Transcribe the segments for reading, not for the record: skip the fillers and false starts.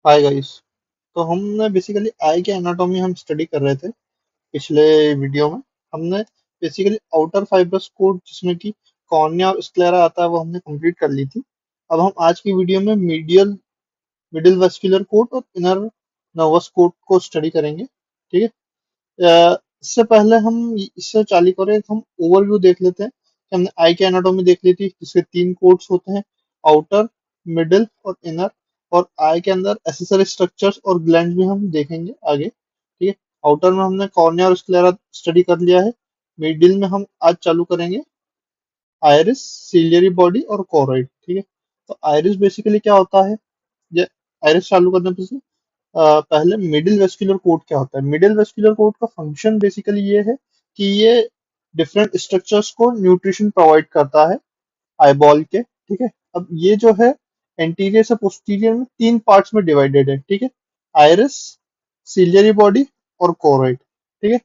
Hi guys. तो हमने basically I के एनाटॉमी हम स्टडी कर रहे थे पिछले वीडियो में। हमने बेसिकली आउटर फाइब्रस कोट जिसमें कि कॉर्निया और स्क्लेरा आता है वो हमने कंप्लीट कर ली थी। अब हम आज की वीडियो में मिडिल वेस्क्युलर कोट और इनर नर्वस कोट को स्टडी करेंगे। ठीक है। इससे पहले हम इससे चालू करें तो हम ओवरव्यू देख लेते हैं कि हमने आई की एनाटॉमी देख ली थी जिसके तीन कोड्स होते हैं, आउटर, मिडिल और इनर। और आई के अंदर एसेसरी स्ट्रक्चर्स और ग्लैंड भी हम देखेंगे आगे। ठीक है। आउटर में हमने कॉर्निया और स्क्लेरा स्टडी कर लिया है। मिडिल में हम आज चालू करेंगे आइरिस, सिलियरी बॉडी और कोरोइड। ठीक है। तो आइरिस बेसिकली क्या होता है, ये आइरिस चालू करने से पहले मिडिल वेस्क्युलर कोट क्या होता है। मिडिल वेस्क्युलर कोट का फंक्शन बेसिकली ये है कि ये डिफरेंट स्ट्रक्चर्स को न्यूट्रिशन प्रोवाइड करता है आईबॉल के। ठीक है। अब ये जो है एंटीरियर से पोस्टीरियर में तीन पार्ट्स में डिवाइडेड है। ठीक है। आइरिस, सिलियरी बॉडी और कोरोइड। ठीक है।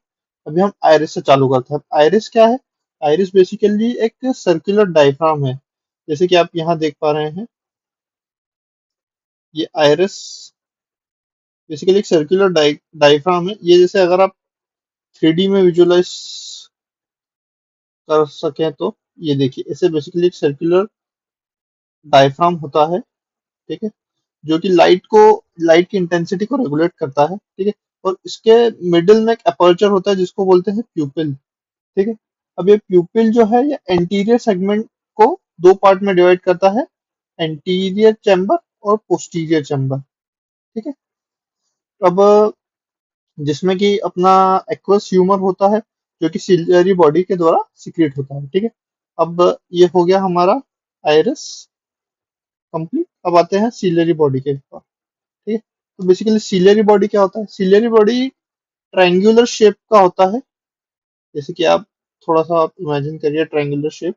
अभी हम आइरिस से चालू करते हैं। आइरिस क्या है? आइरिस बेसिकली एक सर्कुलर डायफ्राम है, जैसे कि आप यहाँ देख पा रहे हैं। ये आइरिस बेसिकली एक सर्कुलर डायफ्राम है। ये जैसे अगर आप 3D में विजुअलाइज कर सकें तो ये देखिए, ऐसे बेसिकली एक सर्कुलर डायफ्राम होता है। ठीक है। जो कि लाइट की इंटेंसिटी को रेगुलेट करता है। ठीक है। और इसके मिडिल में एक अपर्चर होता है जिसको बोलते हैं प्यूपिल। ठीक है। अब ये प्यूपिल जो है ये एंटीरियर सेगमेंट को दो पार्ट में डिवाइड करता है, एंटीरियर चैम्बर और पोस्टीरियर चैम्बर। ठीक है। अब जिसमें कि अपना एक्वस ह्यूमर होता है जो कि सिलियरी बॉडी के द्वारा सिक्रेट होता है। ठीक है। अब ये हो गया हमारा आइरिस कंप्लीट। अब आते हैं सिलियरी बॉडी के ऊपर। ठीक है। तो बेसिकली सिलियरी बॉडी क्या होता है? सिलियरी बॉडी ट्रायंगुलर शेप का होता है। जैसे कि आप थोड़ा सा आप इमेजिन करिए ट्रायंगुलर शेप।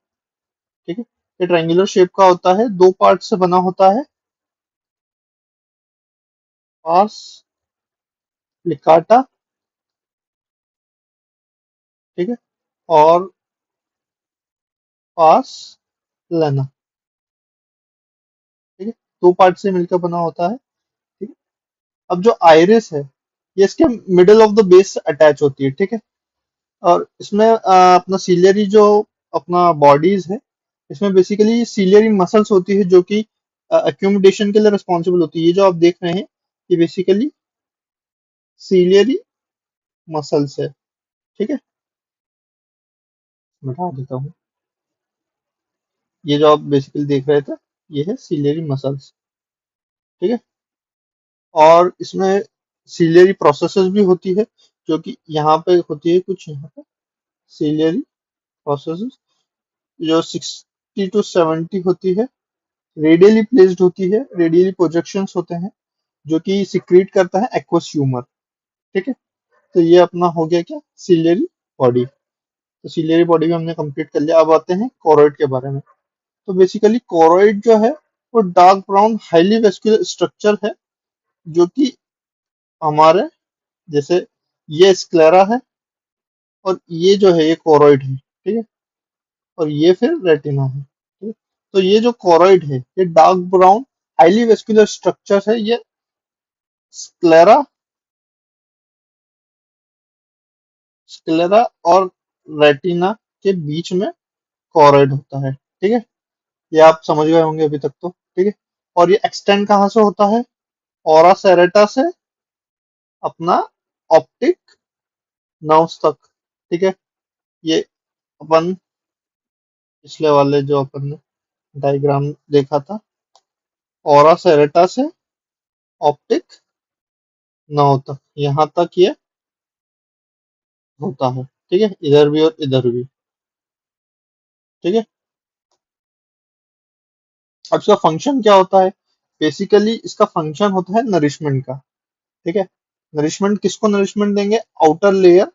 ठीक है। ये ट्रायंगुलर शेप का होता है, दो पार्ट से बना होता है, पास लिकाटा। ठीक है। और पास लेना। ठीक है। दो पार्ट से मिलकर बना होता है। ठीक है। अब जो आइरिस है ये इसके मिडिल ऑफ द बेस से अटैच होती है। ठीक है। और इसमें अपना सीलियरी जो अपना बॉडीज है, इसमें बेसिकली सीलियरी मसल्स होती है जो कि एक्यूमुलेशन के लिए रिस्पॉन्सिबल होती है। ये जो आप देख रहे हैं ये बेसिकली सीलियरी मसल्स है। ठीक है। मिटा देता हूँ। ये जो आप बेसिकली देख रहे थे ये है सीलियरी मसल्स। ठीक है। और इसमें सीलियरी प्रोसेसेस भी होती है जो कि यहाँ पे होती है, कुछ यहाँ पे सीलियरी प्रोसेसेस जो 60 to 70 होती है, रेडियली प्लेस्ड होती है, रेडियली प्रोजेक्शंस होते हैं जो कि सिक्रीट करता है एक्वस ह्यूमर। ठीक है। तो ये अपना हो गया क्या, सिलियरी बॉडी। तो सिलियरी बॉडी भी हमने कंप्लीट कर लिया। अब आते हैं कोरोइड के बारे में। तो बेसिकली कोरोइड जो है वो डार्क ब्राउन हाईली वेस्क्युलर स्ट्रक्चर है जो कि हमारे जैसे ये स्क्लेरा है और ये जो है ये कोरोइड है। ठीक है। और ये फिर रेटिना है। ठीक है? तो ये जो कोरोइड है ये डार्क ब्राउन हाईली वेस्क्युलर स्ट्रक्चर है। ये स्क्लेरा स्क्लेरा और रेटिना के बीच में कोरोइड होता है। ठीक है। ये आप समझ गए होंगे अभी तक तो। ठीक है। और ये एक्सटेंड कहाँ से होता है? ओरा सेरेटा से अपना ऑप्टिक नर्व्स तक। ठीक है। ये अपन पिछले वाले जो अपन ने डायग्राम देखा था, ओरा सेरेटा से ऑप्टिक नर्व तक, यहाँ तक ये होता है। ठीक है। इधर भी और इधर भी। ठीक है। अब इसका फंक्शन क्या होता है? बेसिकली इसका फंक्शन होता है नरिशमेंट का। ठीक है। नरिशमेंट किसको नरिशमेंट देंगे? Outer layer.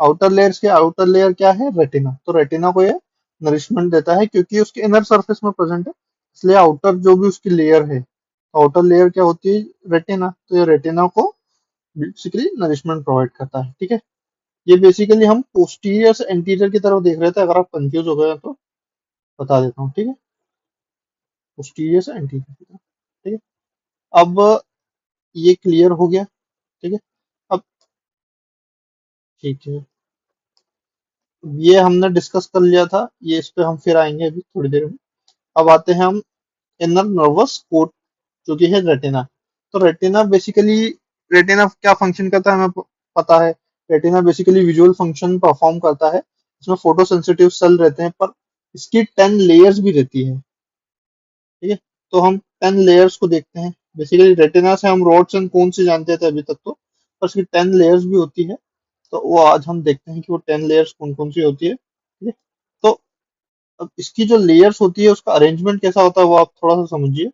आउटर लेयर्स के आउटर लेयर क्या है? रेटिना। तो रेटिना को ये नरिशमेंट देता है क्योंकि उसके इनर सरफेस में प्रेजेंट है, इसलिए आउटर जो भी उसकी लेयर है, आउटर लेयर क्या होती है? रेटिना। तो ये रेटिना को बेसिकली नरिशमेंट प्रोवाइड करता है। ठीक है। ये बेसिकली हम पोस्टीरियर से एंटीरियर की तरफ देख रहे थे, अगर आप कंफ्यूज हो गए तो बता देता हूँ। ठीक है। पोस्टीरियर से एंटीरियर की तरफ। ठीक है। अब ये क्लियर हो गया। ठीक है। अब ठीक है, ये हमने डिस्कस कर लिया था, ये इस पे हम फिर आएंगे अभी थोड़ी देर में। अब आते हैं हम इनर नर्वस कोट, जो कि है रेटिना। तो रेटिना बेसिकली, रेटिना क्या फंक्शन करता है हमें पता है। Retina basically visual function perform करता है। इसमें फोटो सेंसिटिव सेल रहते हैं, पर इसकी 10 लेयर्स भी रहती है। ठीक है। तो हम 10 लेयर्स को देखते हैं। बेसिकली रेटिना से हम रॉड्स एंड कोन से जानते थे अभी तक तो, पर इसकी 10 लेयर्स भी होती है। तो वो आज हम देखते हैं कि वो 10 लेयर्स कौन कौन सी होती है। ठीक है। तो अब इसकी जो लेयर्स होती है उसका अरेंजमेंट कैसा होता है वो आप थोड़ा सा समझिए।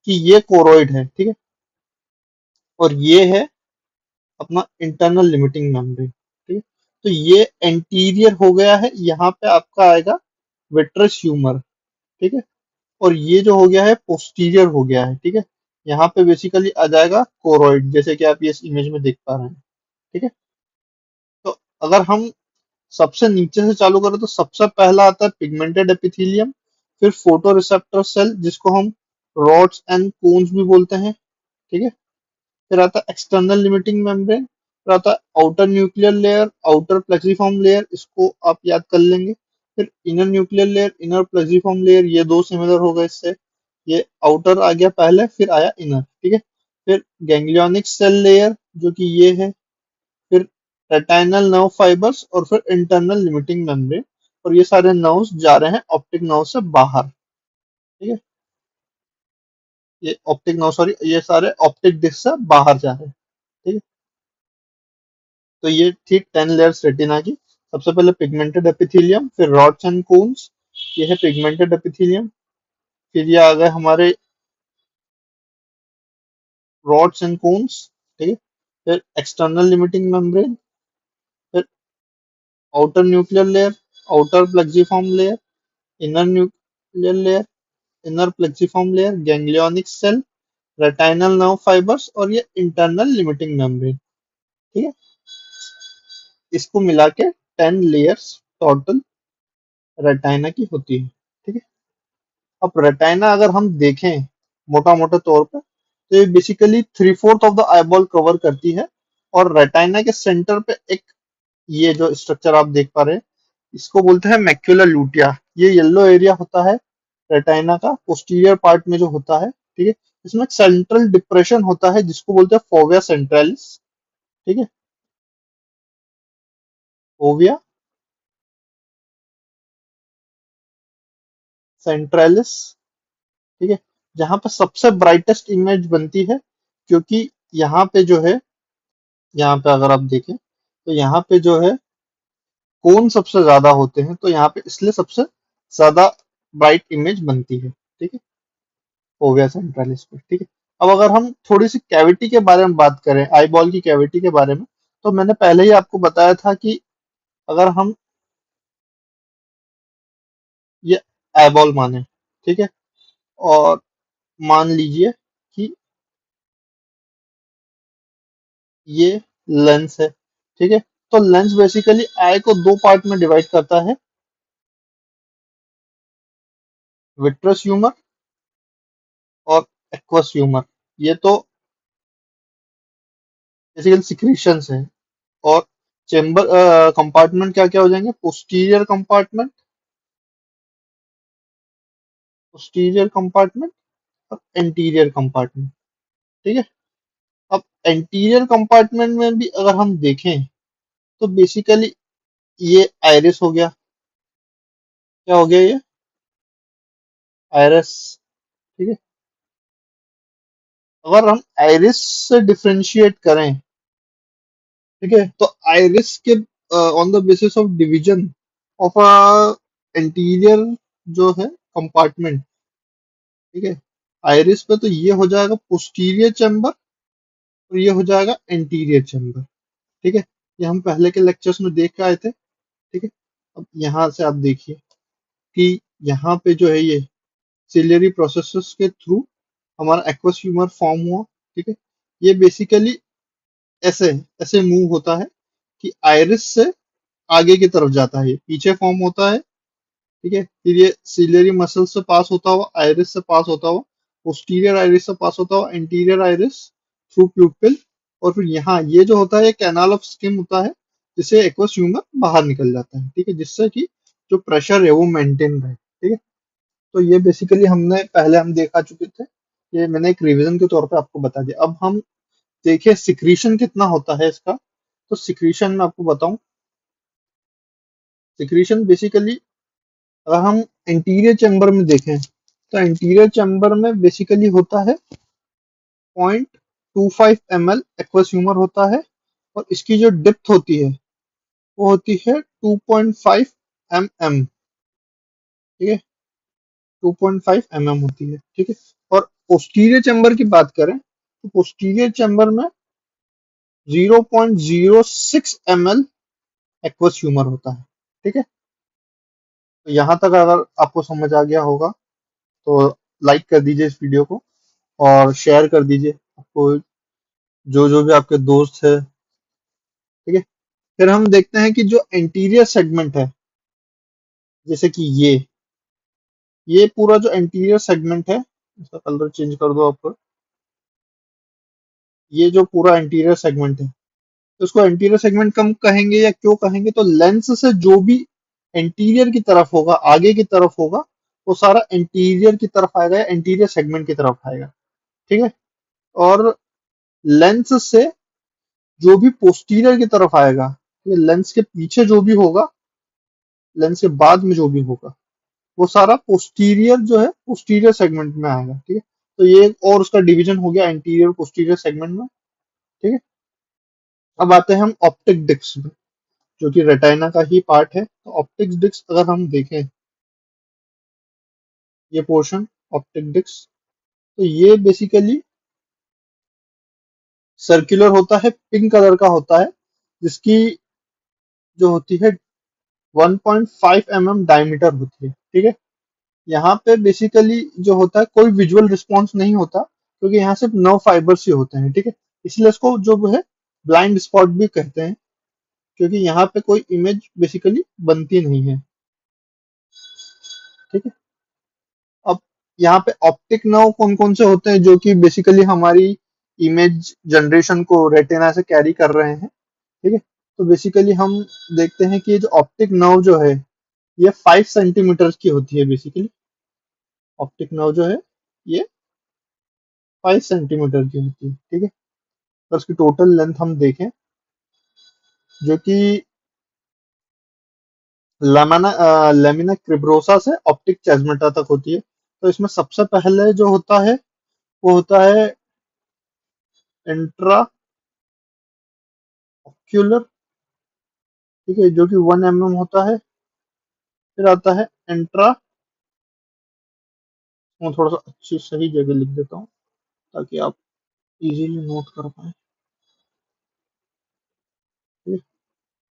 कि ये कोरोइड है, ठीक है, और ये है अपना इंटरनल लिमिटिंग मेम्ब्रेन। ठीक है। तो ये एंटीरियर हो गया है, यहाँ पे आपका आएगा विट्रस ह्यूमर। ठीक है। और ये जो हो गया है पोस्टीरियर हो गया है। ठीक है। यहाँ पे बेसिकली आ जाएगा कोरोइड, जैसे कि आप ये इस इमेज में देख पा रहे हैं। ठीक है। तो अगर हम सबसे नीचे से चालू करें तो सबसे पहला आता है पिगमेंटेड एपिथेलियम, फिर फोटो रिसेप्टर सेल जिसको हम रॉड्स एंड कोन्स भी बोलते हैं। ठीक है। फिर आता है एक्सटर्नल लिमिटिंग मेम्ब्रेन, फिर आता है outer nuclear layer, outer plexiform layer, इसको आप याद कर लेंगे। फिर inner nuclear layer, inner plexiform layer, ये दो सिमिलर हो गए इससे। ये आउटर आ गया पहले, फिर आया इनर। ठीक है। फिर गैंग्लियोनिक सेल लेयर, जो कि ये है। फिर रेटाइनल नर्व फाइबर्स, और फिर इंटरनल लिमिटिंग मेम्ब्रेन। और ये सारे नर्व्स जा रहे हैं ऑप्टिक नर्व से बाहर। ठीक है। ये ऑप्टिक नर्व, सॉरी, ये सारे ऑप्टिक डिस्क से बाहर जा रहे हैं। ठीक है। तो ये थी 10 लेयर्स रेटिना की। सबसे पहले पिगमेंटेड एपिथेलियम, फिर रॉड्स एंड कोन्स, ये है पिगमेंटेड एपिथेलियम। फिर ये आ गए हमारे रॉड्स एंड कोन्स। ठीक है। फिर एक्सटर्नल लिमिटिंग मेम्ब्रेन, फिर outer nuclear layer, outer plexiform layer, inner nuclear layer, inner plexiform layer, ganglionic cell, retinal nerve fibres, और ये इंटरनल लिमिटिंग मेम्ब्रेन। ठीक है। इसको मिला के 10 लेयर्स टोटल रेटाइना की होती है। ठीक है। अब रेटाइना अगर हम देखें मोटा मोटे तौर पे, तो ये basically 3/4 of the eyeball cover करती है। और रेटाइना के सेंटर पे एक, ये जो स्ट्रक्चर आप देख पा रहे हैं, इसको बोलते हैं मैक्युलर लूटिया। ये येलो एरिया होता है रेटाइना का पोस्टीरियर पार्ट में जो होता है। ठीक है। इसमें एक सेंट्रल डिप्रेशन होता है जिसको बोलते हैं फोविया सेंट्रलिस। ठीक है। Fovea centralis. ठीक है। जहां पर सबसे ब्राइटेस्ट इमेज बनती है, क्योंकि यहाँ पे जो है, यहाँ पे अगर आप देखें तो यहाँ पे जो है कोन सबसे ज्यादा होते हैं, तो यहाँ पे इसलिए सबसे ज्यादा ब्राइट इमेज बनती है। ठीक है। फोविया सेंट्रलिस पे। ठीक है। अब अगर हम थोड़ी सी कैविटी के बारे में बात करें, आई बॉल की कैविटी के बारे में, तो मैंने पहले ही आपको बताया था कि अगर हम ये आई बॉल माने, ठीक है, और मान लीजिए कि ये लेंस है। ठीक है। तो लेंस बेसिकली आई को दो पार्ट में डिवाइड करता है, विट्रस ह्यूमर और एक्वस ह्यूमर। ये तो बेसिकल सिक्रीशंस है। और चेम्बर कंपार्टमेंट क्या क्या हो जाएंगे, पोस्टीरियर कंपार्टमेंट, पोस्टीरियर कंपार्टमेंट और एंटीरियर कंपार्टमेंट। ठीक है। अब एंटीरियर कंपार्टमेंट में भी अगर हम देखें तो बेसिकली ये आइरिस हो गया। क्या हो गया ये, आइरिस। ठीक है। अगर हम आइरिस से डिफरेंशिएट करें, ठीक है, तो आइरिस के on the basis of division of a anterior जो है कंपार्टमेंट, ठीक है, आइरिस पे तो ये हो जाएगा पोस्टीरियर चैम्बर और ये हो जाएगा एंटीरियर चैम्बर। ठीक है। ये हम पहले के लेक्चर्स में देख के आए थे। ठीक है। अब यहाँ से आप देखिए कि यहाँ पे जो है ये सिलियरी प्रोसेसेस के थ्रू हमारा एक्वस ह्यूमर फॉर्म हुआ। ठीक है। ये बेसिकली ऐसे ऐसे मूव होता है कि आइरिस से आगे की तरफ जाता है, ये पीछे फॉर्म होता है। ठीक है। फिर ये सिलियरी मसल से पास होता हुआ, आइरिस से पास होता हुआ, पोस्टीरियर आइरिस से पास होता हुआ, एंटीरियर आइरिस, थ्रू प्यूपिल, और फिर यहाँ ये जो होता है ये कैनाल ऑफ स्किम होता है, जिससे एक्वस ह्यूमर बाहर निकल जाता है, ठीक है, जिससे कि जो प्रेशर है वो मेंटेन रहे, ठीक है। तो ये बेसिकली हमने पहले हम देखा चुके थे, ये मैंने एक रिवीजन के तौर पे आपको बता दिया। अब हम देखिए सिक्रीशन कितना होता है इसका। तो सिक्रीशन मैं आपको बताऊं, सिक्रीशन बेसिकली अगर हम इंटीरियर चैम्बर में देखें, तो इंटीरियर चैम्बर में बेसिकली होता है 0.25 ml एक्वस ह्यूमर होता है, और इसकी जो डेप्थ होती है वो होती है 2.5 mm, ठीक है, 2.5 mm होती है, ठीक है। और पोस्टीरियर चैम्बर की बात करें तो पोस्टीरियर चैम्बर में 0.06 ml एक्वस ह्यूमर होता है, ठीक है। तो यहाँ तक अगर आपको समझ आ गया होगा तो लाइक कर दीजिए इस वीडियो को, और शेयर कर दीजिए आपको जो जो भी आपके दोस्त है, ठीक है। फिर हम देखते हैं कि जो इंटीरियर सेगमेंट है, जैसे कि ये पूरा जो इंटीरियर सेगमेंट है, इसका कलर चेंज कर दो आपको, ये जो पूरा इंटीरियर सेगमेंट है, तो इसको इंटीरियर सेगमेंट कम कहेंगे या क्यों कहेंगे, तो लेंस से जो भी इंटीरियर की तरफ होगा, आगे की तरफ होगा, वो सारा इंटीरियर की तरफ आएगा या इंटीरियर सेगमेंट की तरफ आएगा, ठीक है। और लेंस से जो भी पोस्टीरियर की तरफ आएगा, ये लेंस के पीछे जो भी होगा, लेंस के बाद में जो भी होगा, वो सारा पोस्टीरियर जो है पोस्टीरियर सेगमेंट में आएगा, ठीक है। तो ये और उसका डिवीजन हो गया इंटीरियर पोस्टीरियर सेगमेंट में, ठीक है। अब आते हैं हम ऑप्टिक डिस्क में, जो कि रेटाइना का ही पार्ट है। तो ऑप्टिक डिस्क अगर हम देखें, ये पोर्शन ऑप्टिक डिस्क, तो ये बेसिकली सर्कुलर होता है, पिंक कलर का होता है, जिसकी जो होती है 1.5 mm डायमीटर होती है, ठीक है। यहाँ पे बेसिकली जो होता है कोई विजुअल रिस्पॉन्स नहीं होता, क्योंकि यहाँ सिर्फ नर्व फाइबर्स ही होते हैं, ठीक है। इसलिए इसको जो है ब्लाइंड स्पॉट भी कहते हैं, क्योंकि यहाँ पे कोई इमेज बेसिकली बनती नहीं है, ठीक है। अब यहाँ पे ऑप्टिक नर्व कौन कौन से होते हैं जो कि बेसिकली हमारी इमेज जनरेशन को रेटिना से कैरी कर रहे हैं, ठीक है। तो बेसिकली हम देखते हैं कि ये जो ऑप्टिक नर्व जो है ये 5 सेंटीमीटर की होती है, बेसिकली ऑप्टिक नर्व जो है ये 5 सेंटीमीटर की होती है, ठीक है। और उसकी टोटल लेंथ हम देखें, जो कि लेमिना क्रिब्रोसा से ऑप्टिक चेस्मेटा तक होती है। तो इसमें सबसे पहले जो होता है वो होता है इंट्रा ऑक्यूलर, ठीक है, जो कि 1 mm होता है। फिर आता है इंट्रा, मैं थोड़ा सा अच्छी सही जगह लिख देता हूँ ताकि आप इजीली नोट कर पाए, ठीक है?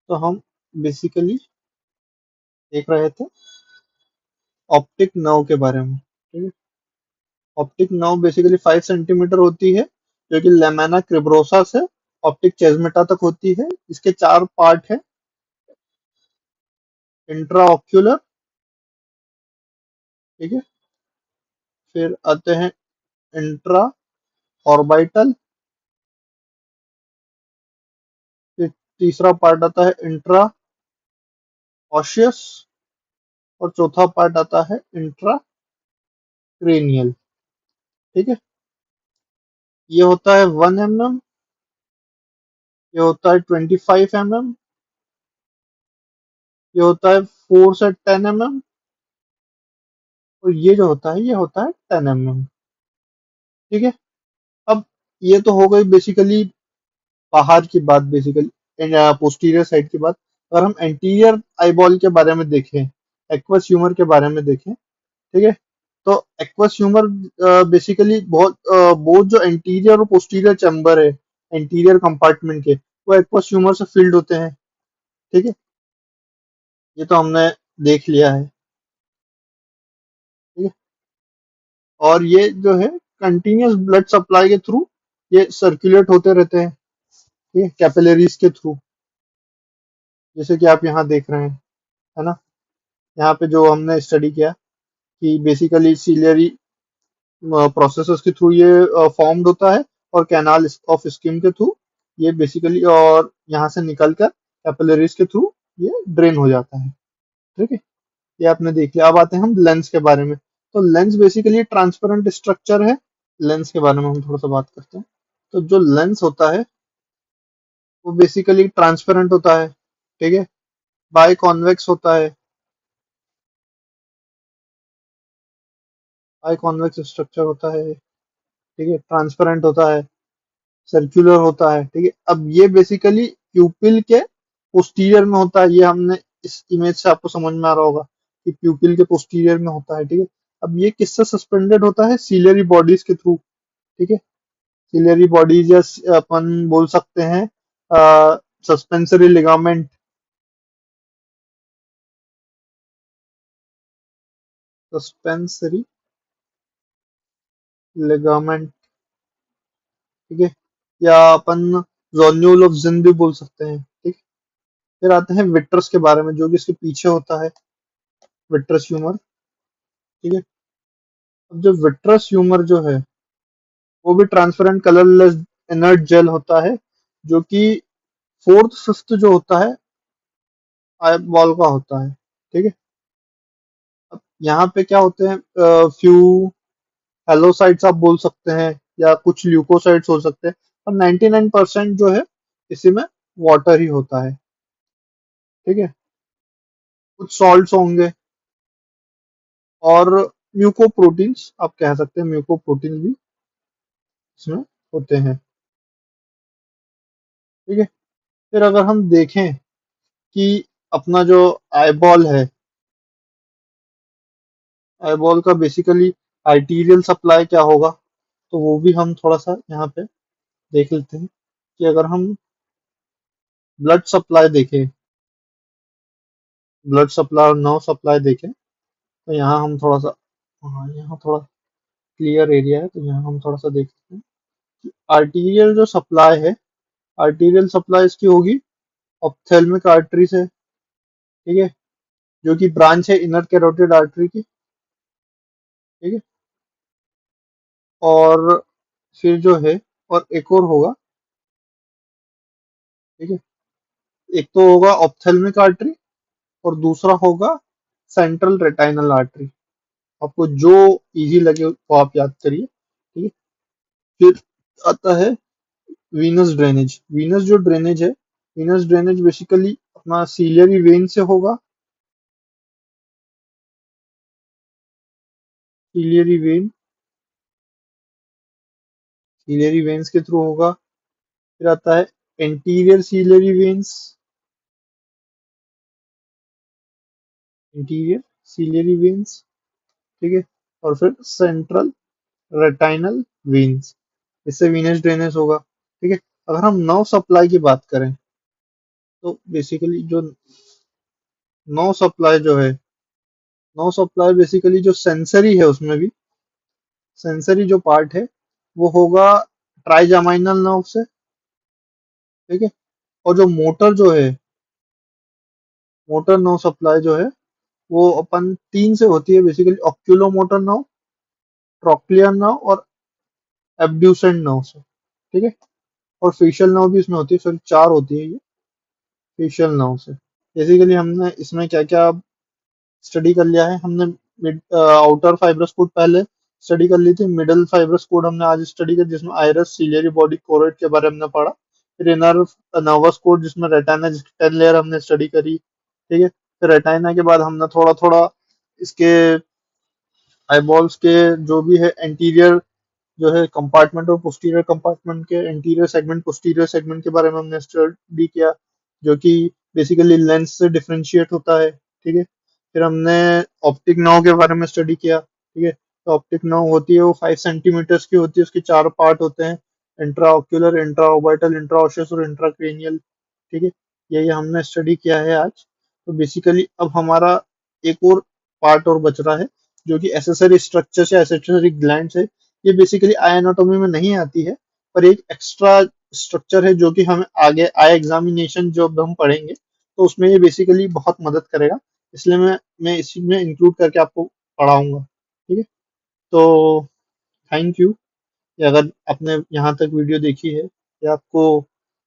तो हम बेसिकली देख रहे थे ऑप्टिक नर्व के बारे में, ठीक है। ऑप्टिक नर्व बेसिकली 5 सेंटीमीटर होती है, जो कि लेमेना क्रिब्रोसा से ऑप्टिक चेस्मेटा तक होती है। इसके 4 पार्ट है, इंट्रा ऑक्यूलर, ठीक है। फिर आते हैं इंट्रा ऑर्बिटल, फिर तीसरा पार्ट आता है इंट्रा ऑशियस, और चौथा पार्ट आता है इंट्रा क्रेनियल, ठीक है। ये होता है 1 mm, ये होता है 25 mm, ये होता है 4 से 10 mm, और ये जो होता है ये होता है 10 mm, ठीक है। अब ये तो हो गई बेसिकली बाहर की बात, बेसिकली पोस्टीरियर साइड की बात। अगर हम एंटीरियर आईबॉल के बारे में देखें, एक्वस ह्यूमर के बारे में देखें, ठीक है, तो एक्वस ह्यूमर बेसिकली बहुत जो एंटीरियर और पोस्टीरियर चैम्बर है एंटीरियर कंपार्टमेंट के, वो एक्वस ह्यूमर से फिल्ड होते हैं, ठीक है। ये तो हमने देख लिया है, ठीक है। और ये जो है कंटिन्यूस ब्लड सप्लाई के थ्रू ये सर्कुलेट होते रहते हैं, ठीक है, कैपिलरीज के थ्रू, जैसे कि आप यहाँ देख रहे हैं, है ना। यहाँ पे जो हमने स्टडी किया कि बेसिकली सीलियरी प्रोसेसेस के थ्रू ये फॉर्म्ड होता है, और कैनाल ऑफ स्किन के थ्रू ये बेसिकली, और यहाँ से निकलकर कैपिलरीज के थ्रू ये ड्रेन हो जाता है। ठीक है, ये आपने देख लिया। अब आते हैं हम लेंस के बारे में। तो लेंस बेसिकली ट्रांसपेरेंट स्ट्रक्चर है। लेंस के बारे में हम थोड़ा सा बात करते हैं। तो जो लेंस होता है वो बेसिकली ट्रांसपेरेंट होता है। ठीक है, बाई कॉन्वेक्स होता है। बाई कॉन्वेक्स स्ट्रक्चर होता है। ठीक है, ट्रांसपेरेंट होता है, सर्कुलर होता है। ठीक है, अब ये बेसिकली प्यूपिल के पोस्टीरियर में होता है। ये हमने इस इमेज से आपको समझ में आ रहा होगा कि प्यूपिल के पोस्टीरियर में होता है। ठीक है, अब ये किससे सस्पेंडेड होता है? सीलियरी बॉडीज के थ्रू। ठीक है, सीलियरी बॉडीज या अपन बोल सकते हैं सस्पेंसरी लिगामेंट। Suspensory ligament. ठीक है, या अपन जोन्यूल ऑफ जिन भी बोल सकते हैं। ठीक। फिर आते हैं विट्रस के बारे में, जो कि इसके पीछे होता है, विट्रस ह्यूमर। ठीक है, अब जो विट्रस ह्यूमर जो है वो भी ट्रांसपेरेंट कलरलेस इनर्ट जेल होता है, जो कि फोर्थ फिफ्थ जो होता है आई बॉल का होता है। ठीक है, अब यहाँ पे क्या होते हैं, फ्यू हेलोसाइट्स आप बोल सकते हैं, या कुछ ल्यूकोसाइट्स हो सकते हैं, और 99% जो है इसी में वाटर ही होता है। ठीक है, कुछ सॉल्ट्स होंगे, और म्यूकोप्रोटीन्स आप कह सकते हैं, म्यूकोप्रोटीन भी इसमें होते हैं। ठीक है, फिर अगर हम देखें कि अपना जो आईबॉल है, आईबॉल का बेसिकली आर्टीरियल सप्लाई क्या होगा, तो वो भी हम थोड़ा सा यहाँ पे देख लेते हैं कि अगर हम ब्लड सप्लाई देखें, ब्लड सप्लाई और नर्व सप्लाई देखें, तो यहाँ हम थोड़ा सा, हाँ यहाँ थोड़ा क्लियर एरिया है, तो यहाँ हम थोड़ा सा देख सकते हैं कि आर्टीरियल जो सप्लाई है, आर्टीरियल सप्लाई इसकी होगी ऑप्थेल्मिक आर्टरी से। ठीक है, जो कि ब्रांच है इनर कैरोटिड आर्टरी की। ठीक है, और फिर जो है, और एक और होगा। ठीक है, एक तो होगा ऑप्थेल्मिक आर्टरी, और दूसरा होगा सेंट्रल रेटाइनल आर्टरी। आपको जो इजी लगे वो आप याद करिए। ठीक है, फिर आता है वीनस ड्रेनेज। वीनस जो ड्रेनेज है, वीनस ड्रेनेज बेसिकली अपना सीलियरी वेन से होगा। सीलियरी वेन, सीलियरी वेन्स के थ्रू होगा। फिर आता है anterior ciliary veins, interior ciliary veins. ठीक है, और फिर सेंट्रल रेटाइनल वेन्स, इससे वीनस ड्रेनेज होगा। ठीक है, अगर हम नर्व सप्लाई की बात करें, तो बेसिकली जो नर्व सप्लाई जो है, नर्व सप्लाई बेसिकली जो सेंसरी है, उसमें भी सेंसरी जो पार्ट है वो होगा ट्राइजामाइनल नर्व से। ठीक है, और जो मोटर जो है, मोटर नर्व सप्लाई जो है वो अपन तीन से होती है basically, oculomotor nerve, trochlear nerve, और एब्ड्यूसेंट नर्व से। ठीक है, और फेशियल नर्व भी इसमें होती है, सॉरी चार होती है ये फेशियल नर्व से। बेसिकली हमने इसमें क्या क्या स्टडी कर लिया है, हमने आउटर फाइब्रस कोड पहले स्टडी कर ली थी, मिडल फाइब्रस कोड हमने आज स्टडी कर, जिसमें आइरस, सीलियरी बॉडी, कोरोइड के बारे में हमने पढ़ा। फिर इनर नर्वस कोड, जिसमें रेटाना, जिसकी 10 लेयर हमने स्टडी करी। ठीक है, फिर रेटाना के बाद हमने थोड़ा थोड़ा इसके आईबॉल्स के जो भी है एंटीरियर जो है कंपार्टमेंट, और पोस्टीरियर कंपार्टमेंट के एंटीरियर सेगमेंट, पोस्टीरियर सेगमेंट के बारे में हमने स्टडी किया, जो कि बेसिकली लेंस से डिफरेंशिएट होता है। ठीक है, फिर हमने ऑप्टिक नर्व के बारे में स्टडी किया। ठीक है, तो ऑप्टिक नर्व होती है वो 5 सेंटीमीटर्स की होती है, उसके चार पार्ट होते हैं, intra ocular, intra orbital, intra osseous, और इंट्रा क्रेनियल। ठीक है, ये हमने स्टडी किया है आज। तो बेसिकली अब हमारा एक और पार्ट और बच रहा है, जो कि एसेसरी स्ट्रक्चर या एसेसरी ग्लैंड है। ये बेसिकली आई एनाटोमी में नहीं आती है, पर एक एक्स्ट्रा स्ट्रक्चर है, जो कि हमें आगे आई एग्जामिनेशन जब हम पढ़ेंगे तो उसमें ये बेसिकली बहुत मदद करेगा। इसलिए मैं इसी में इंक्लूड करके आपको पढ़ाऊंगा। ठीक है, तो थैंक यू। या अगर आपने यहाँ तक वीडियो देखी है या आपको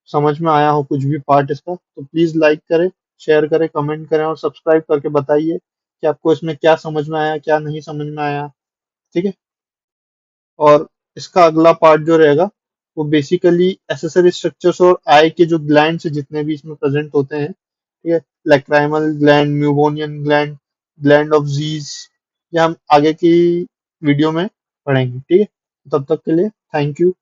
समझ में आया हो कुछ भी पार्ट इसका, तो प्लीज़ लाइक करें, शेयर करें, कमेंट करें और सब्सक्राइब करके बताइए कि आपको इसमें क्या समझ में आया, क्या नहीं समझ में आया। ठीक है? और इसका अगला पार्ट जो रहेगा वो बेसिकली एसेसरी स्ट्रक्चर्स और आई के जो ग्लैंड्स जितने भी इसमें प्रेजेंट होते हैं, ठीक है, lacrimal gland, meibomian gland, gland of Zeis, ये हम आगे की वीडियो में पढ़ेंगे। ठीक है, तब तक के लिए थैंक यू।